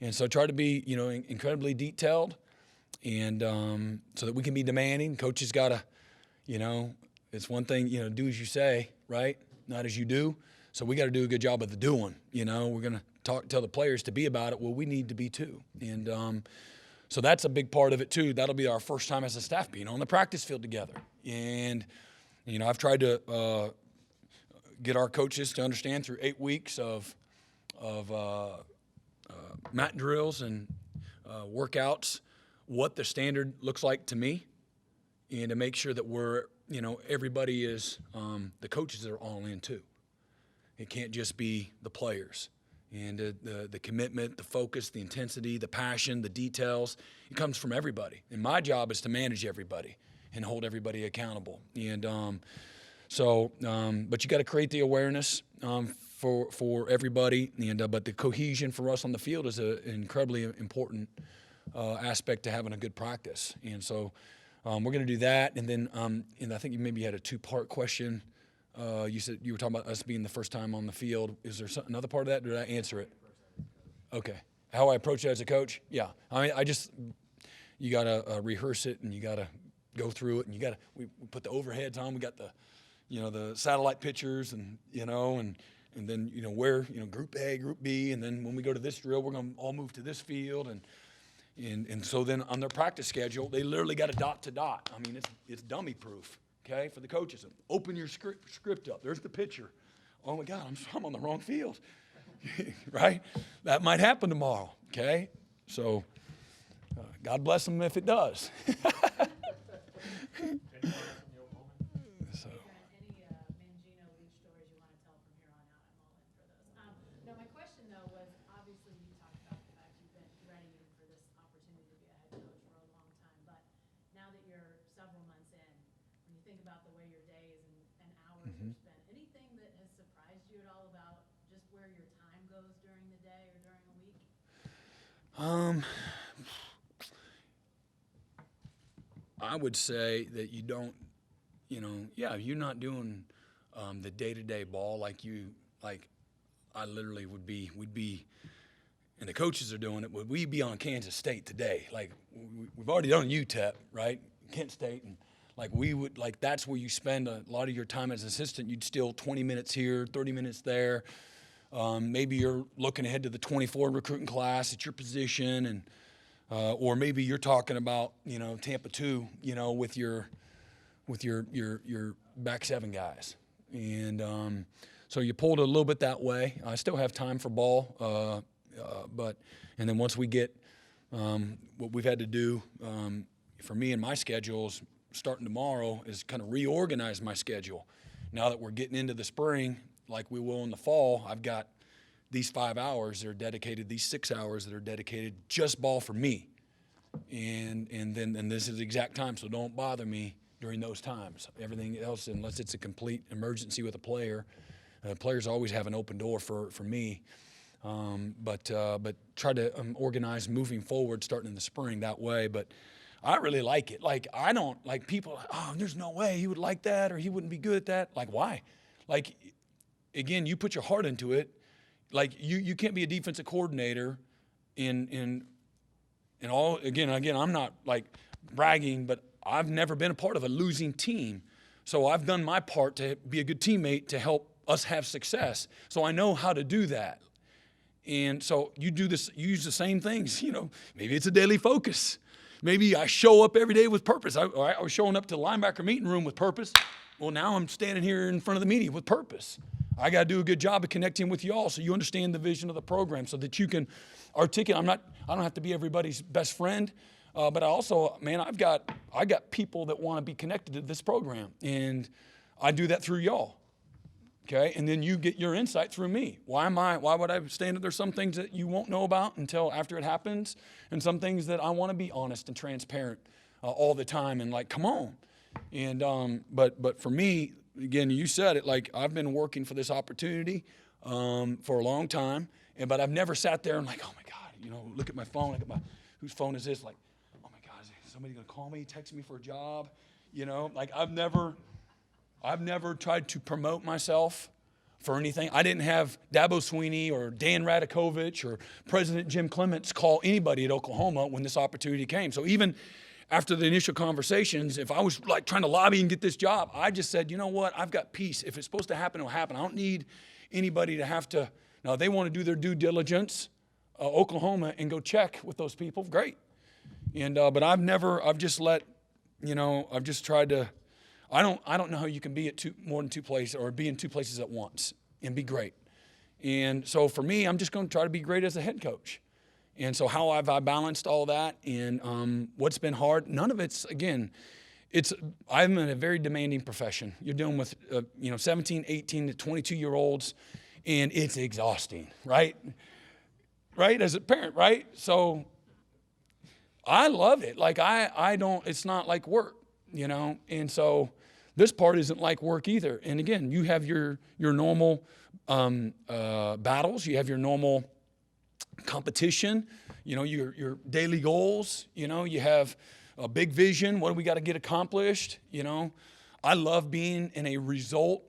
S2: And so try to be, incredibly detailed, and so that we can be demanding. Coaches got to, it's one thing, do as you say, right? Not as you do. So we got to do a good job of the doing. We're going to tell the players to be about it. Well, we need to be too. And so that's a big part of it too. That'll be our first time as a staff being on the practice field together. And, I've tried to get our coaches to understand through 8 weeks of mat drills and workouts what the standard looks like to me, and to make sure that we're, everybody is, the coaches are all in too. It can't just be the players. And the commitment, the focus, the intensity, the passion, the details, it comes from everybody. And my job is to manage everybody and hold everybody accountable. And but you got to create the awareness for everybody. And but the cohesion for us on the field is an incredibly important aspect to having a good practice. And so we're going to do that. And then and I think you maybe had a two-part question. You said you were talking about us being the first time on the field. Is there another part of that? Or did I answer it? Okay. How I approach it as a coach? Yeah. I mean, you got to rehearse it, and you got to go through it, and we put the overheads on. We got the, the satellite pictures, and, and And then, where, group A, group B, and then when we go to this drill, we're going to all move to this field. And so then on their practice schedule, they literally got a dot to dot. I mean, it's dummy proof, okay, for the coaches. Open your script up. There's the picture. Oh, my God, I'm on the wrong field, right? That might happen tomorrow, okay? So God bless them if it does. I would say that you don't, you're not doing the day-to-day ball like I literally we'd be, and the coaches are doing it, would we be on Kansas State today? Like, we've already done UTEP, right? Kent State, and that's where you spend a lot of your time as an assistant. You'd steal 20 minutes here, 30 minutes there. Maybe you're looking ahead to the 24 recruiting class at your position, and or maybe you're talking about, Tampa 2, with your back seven guys. And so you pulled it a little bit that way. I still have time for ball, and then once we get what we've had to do for me and my schedules starting tomorrow is kind of reorganize my schedule. Now that we're getting into the spring, like we will in the fall, I've got these 5 hours that are dedicated, these 6 hours that are dedicated just ball for me. And this is the exact time, so don't bother me during those times. Everything else, unless it's a complete emergency with a player, players always have an open door for me. But try to organize moving forward, starting in the spring that way. But I really like it. Like, I don't like people, there's no way he would like that or he wouldn't be good at that. Like, why? Like, again, you put your heart into it. Like, you can't be a defensive coordinator in all, again, I'm not like bragging, but I've never been a part of a losing team. So I've done my part to be a good teammate to help us have success. So I know how to do that. And so you do this, you use the same things, maybe it's a daily focus. Maybe I show up every day with purpose. I was showing up to the linebacker meeting room with purpose. Well, now I'm standing here in front of the media with purpose. I got to do a good job of connecting with you all so you understand the vision of the program so that you can articulate. I don't have to be everybody's best friend, but I also, I got people that want to be connected to this program, and I do that through y'all. Okay, and then you get your insight through me. Why would I stand? There's some things that you won't know about until after it happens, and some things that I want to be honest and transparent all the time, and like, come on. And but for me, again, you said it, like, I've been working for this opportunity for a long time, but I've never sat there and like, oh my God, look at my phone, whose phone is this? Like, oh my God, is somebody gonna call me, text me for a job? Like, I've never tried to promote myself for anything. I didn't have Dabo Sweeney or Dan Radakovich or President Jim Clements call anybody at Oklahoma when this opportunity came. So even after the initial conversations, if I was like trying to lobby and get this job, I just said, you know what, I've got peace. If it's supposed to happen, it'll happen. I don't need anybody to have to. Now, if they want to do their due diligence, Oklahoma, and go check with those people, great. And but I've just tried to. I don't know how you can be at more than two places or be in two places at once and be great. And so for me, I'm just going to try to be great as a head coach. And so how have I balanced all that? And what's been hard? None of it's, again, I'm in a very demanding profession. You're dealing with 17, 18 to 22-year-olds, and it's exhausting, right? Right, as a parent, right? So I love it. Like, I don't, it's not like work, and so this part isn't like work either. And again, you have your normal battles, you have your normal competition, your daily goals, you have a big vision. What do we got to get accomplished? I love being in a result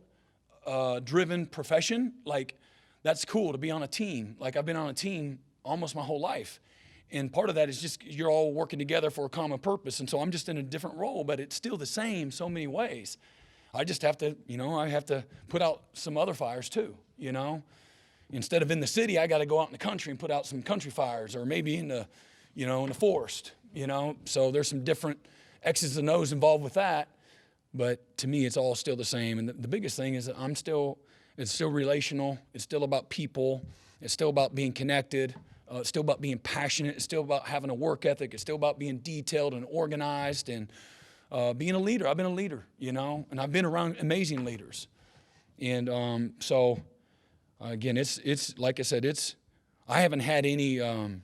S2: driven profession. Like, that's cool to be on a team. Like, I've been on a team almost my whole life. And part of that is just you're all working together for a common purpose. And so I'm just in a different role, but it's still the same so many ways. I just have to, I have to put out some other fires too, Instead of in the city, I got to go out in the country and put out some country fires, or maybe in the, in the forest, So there's some different X's and O's involved with that. But to me, it's all still the same. And the biggest thing is that it's still relational. It's still about people. It's still about being connected. It's still about being passionate. It's still about having a work ethic. It's still about being detailed and organized and being a leader. I've been a leader, and I've been around amazing leaders. And so, again, it's like I said, I haven't had any, and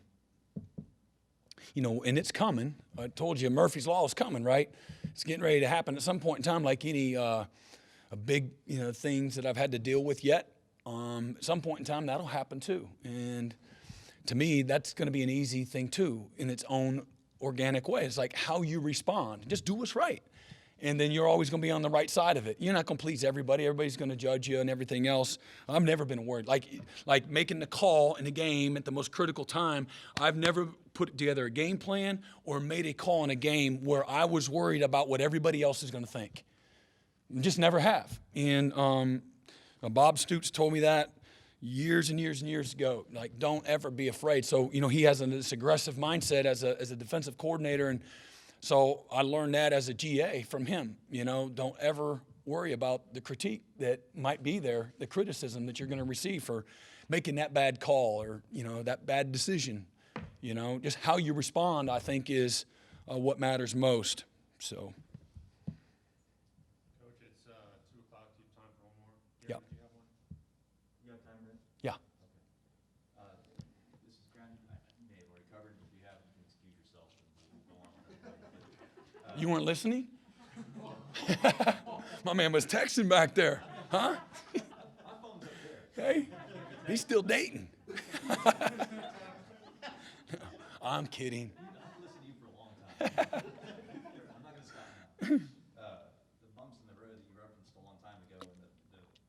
S2: it's coming. I told you Murphy's Law is coming, right? It's getting ready to happen at some point in time, like any big, things that I've had to deal with yet. At some point in time, that'll happen too. And to me, that's going to be an easy thing too, in its own organic way. It's like how you respond. Just do what's right. And then you're always going to be on the right side of it. You're not going to please everybody. Everybody's going to judge you and everything else. I've never been worried. Like making the call in a game at the most critical time, I've never put together a game plan or made a call in a game where I was worried about what everybody else is going to think. Just never have. And Bob Stoops told me that years and years and years ago. Like, don't ever be afraid. So, he has this aggressive mindset as a defensive coordinator, and so I learned that as a GA from him. Don't ever worry about the critique that might be there, the criticism that you're going to receive for making that bad call or, that bad decision. Just how you respond, I think, is what matters most. So.
S3: Coach, it's 2 o'clock. Do you have time for one more?
S2: Yeah.
S3: Do you have one? You have time, Brent?
S2: Yeah.
S8: This is ground you may have already covered. If you haven't, you can excuse yourself and we'll go on.
S2: You weren't listening? My man was texting back there, huh?
S8: My phone's up there.
S2: Hey, he's still dating. I'm kidding.
S8: I've listened to you for a long time. I'm not going to stop now. The bumps in the road that you referenced a long time ago and the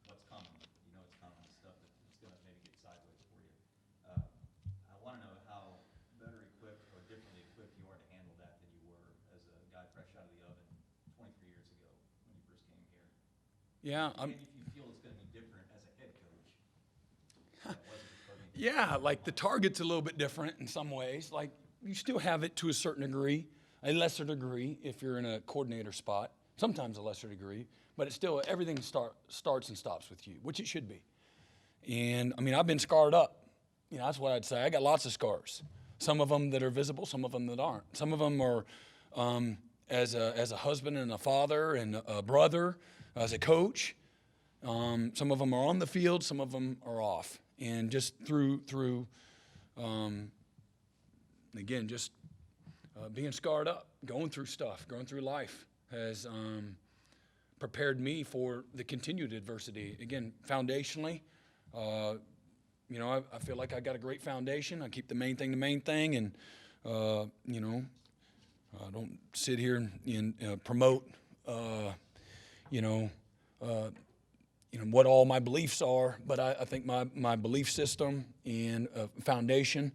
S8: what's coming, it's coming, stuff that's going to maybe get sideways for you. I want to know how better equipped or differently equipped you are to handle that than you were as a guy fresh out of the oven 23 years ago when you first came here.
S2: Yeah,
S8: And if you feel it's going to be different as a head coach than it was as a coordinator.
S2: Yeah, like the target's a little bit different in some ways. Like you still have it to a certain degree, a lesser degree if you're in a coordinator spot, sometimes a lesser degree, but it's still, everything starts and stops with you, which it should be. And I've been scarred up. That's what I'd say. I got lots of scars. Some of them that are visible, some of them that aren't. Some of them are as a husband and a father and a brother, as a coach. Some of them are on the field, some of them are off. And just through again, just being scarred up, going through stuff, going through life has prepared me for the continued adversity. Again, foundationally, I feel like I got a great foundation. I keep the main thing, and I don't sit here and promote, what all my beliefs are, but I think my belief system and foundation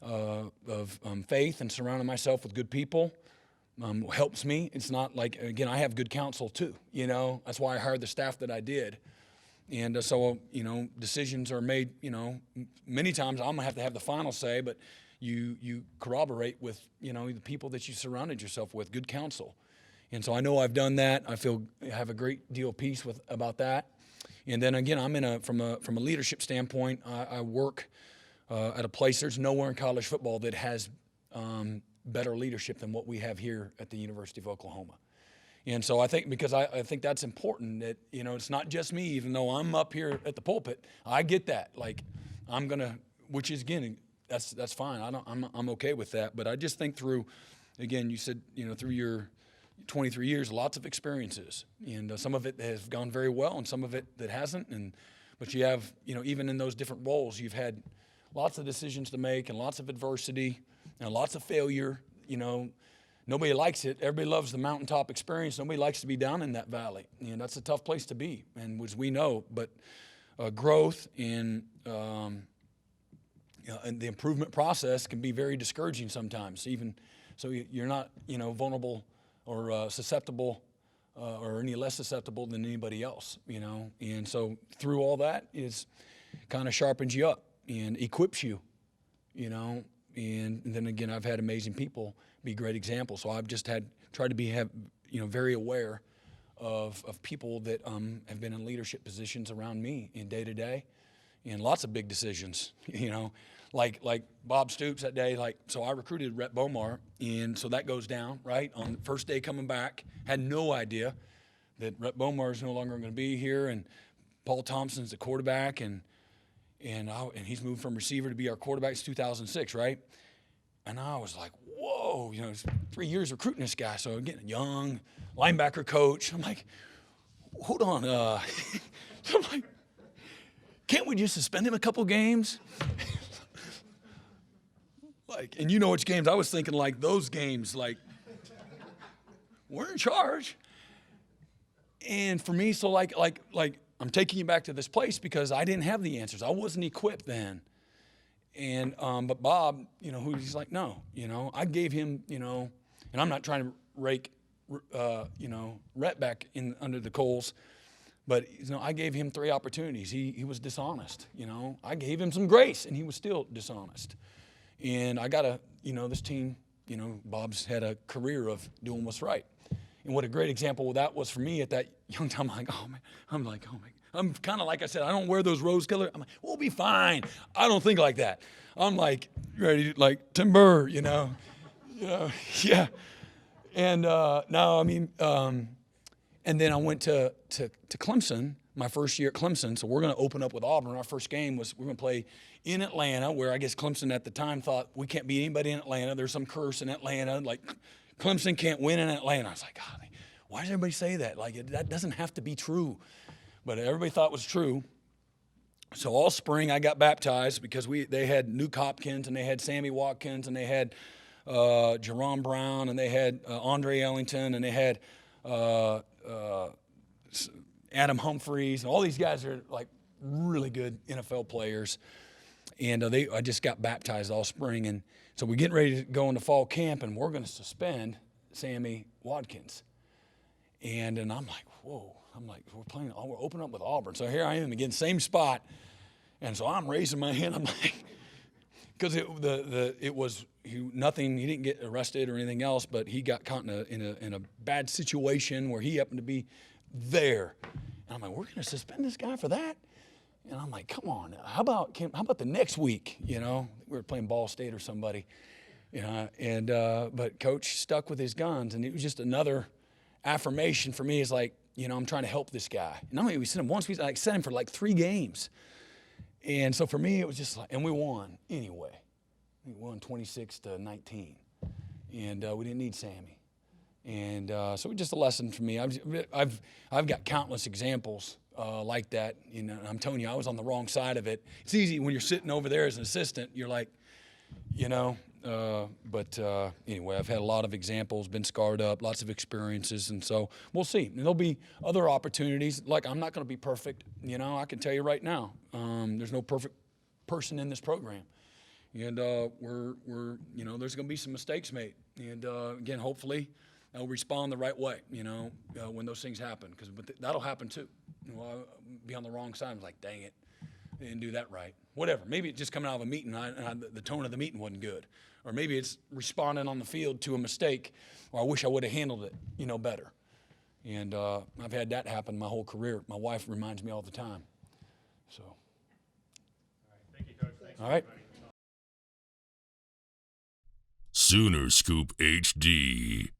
S2: of faith and surrounding myself with good people helps me. It's not like, again, I have good counsel too, That's why I hired the staff that I did. And so, decisions are made, many times I'm going to have the final say, but you corroborate with, the people that you surrounded yourself with, good counsel. And so I know I've done that. I have a great deal of peace about that. And then again, I'm from a leadership standpoint, I work at a place, there's nowhere in college football that has better leadership than what we have here at the University of Oklahoma. And so I think, because I think that's important, that, it's not just me, even though I'm up here at the pulpit, I get that. Like, which is, again, that's fine. I'm okay with that. But I just think through, again, you said, through your 23 years, lots of experiences. And some of it has gone very well and some of it that hasn't. But you have, even in those different roles, you've had lots of decisions to make and lots of adversity and lots of failure, Nobody likes it. Everybody loves the mountaintop experience. Nobody likes to be down in that valley. And that's a tough place to be, and which we know. But growth and the improvement process can be very discouraging sometimes. Even so, you're not vulnerable or susceptible or any less susceptible than anybody else, you know. And so through all that is kind of sharpens you up and equips you, you know. And then again, I've had amazing people be great examples. So I've just tried to be very aware of people that have been in leadership positions around me in day to day, and lots of big decisions, you know, like Bob Stoops that day. So I recruited Rhett Bomar, and so that goes down right on the first day coming back. Had no idea that Rhett Bomar is no longer going to be here, and Paul Thompson's the quarterback, and he's moved from receiver to be our quarterback. It's 2006, right? And I was like, whoa, you know, it's 3 years recruiting this guy. So again, young linebacker coach. I'm like, hold on. So I'm like, can't we just suspend him a couple games? And you know which games I was thinking, like those games, like we're in charge. And for me, so like I'm taking you back to this place because I didn't have the answers. I wasn't equipped then. And but Bob, you know, he's like, no, you know, I gave him, you know, and I'm not trying to rake, Rhett back in under the coals, but you know, I gave him 3 opportunities. He was dishonest, you know. I gave him some grace, and he was still dishonest. And I got this team, you know, Bob's had a career of doing what's right. And what a great example that was for me at that young time. I'm like, oh my. I'm kind of like I said, I don't wear those rose color. I'm like, we'll be fine. I don't think like that. I'm like ready, like timber, you know, yeah. And no, I mean, and then I went to Clemson, my first year at Clemson. So we're going to open up with Auburn. Our first game was we're going to play in Atlanta, where I guess Clemson at the time thought we can't beat anybody in Atlanta. There's some curse in Atlanta, like Clemson can't win in Atlanta. I was like, God, why does everybody say that? Like that doesn't have to be true. But everybody thought it was true. So all spring I got baptized because they had Nuke Hopkins, and they had Sammy Watkins, and they had Jerron Brown, and they had Andre Ellington, and they had Adam Humphreys, and all these guys are like really good NFL players. And I just got baptized all spring, and so we're getting ready to go into fall camp, and we're going to suspend Sammy Watkins. And I'm like, whoa. I'm like, we're opening up with Auburn. So here I am again, same spot. And so I'm raising my hand. I'm like, because he didn't get arrested or anything else, but he got caught in a bad situation where he happened to be there. And I'm like, we're going to suspend this guy for that? And I'm like, come on, how about the next week? You know, we were playing Ball State or somebody, you know, and but coach stuck with his guns, and it was just another affirmation for me. Is like, you know, I'm trying to help this guy. And not only we sent him once, we sent him for like 3 games. And so for me, it was just like, and we won anyway. We won 26-19. And we didn't need Sammy. And so it was just a lesson for me. I've got countless examples like that. You know, I'm telling you, I was on the wrong side of it. It's easy when you're sitting over there as an assistant. You're like, you know, but anyway, I've had a lot of examples, been scarred up, lots of experiences, and so we'll see. And there'll be other opportunities. Like, I'm not going to be perfect. You know, I can tell you right now, there's no perfect person in this program. And we're you know, there's going to be some mistakes made. And again, hopefully, I'll respond the right way, you know, when those things happen, but that'll happen too. You know, I'll be on the wrong side. I'm like, dang it, I didn't do that right. Whatever. Maybe it's just coming out of a meeting, the tone of the meeting wasn't good. Or maybe it's responding on the field to a mistake, or I wish I would have handled it, you know, better. And I've had that happen my whole career. My wife reminds me all the time. So.
S3: All right, thank you, Coach. Thanks,
S2: All right.
S3: everybody.
S1: Sooner Scoop HD.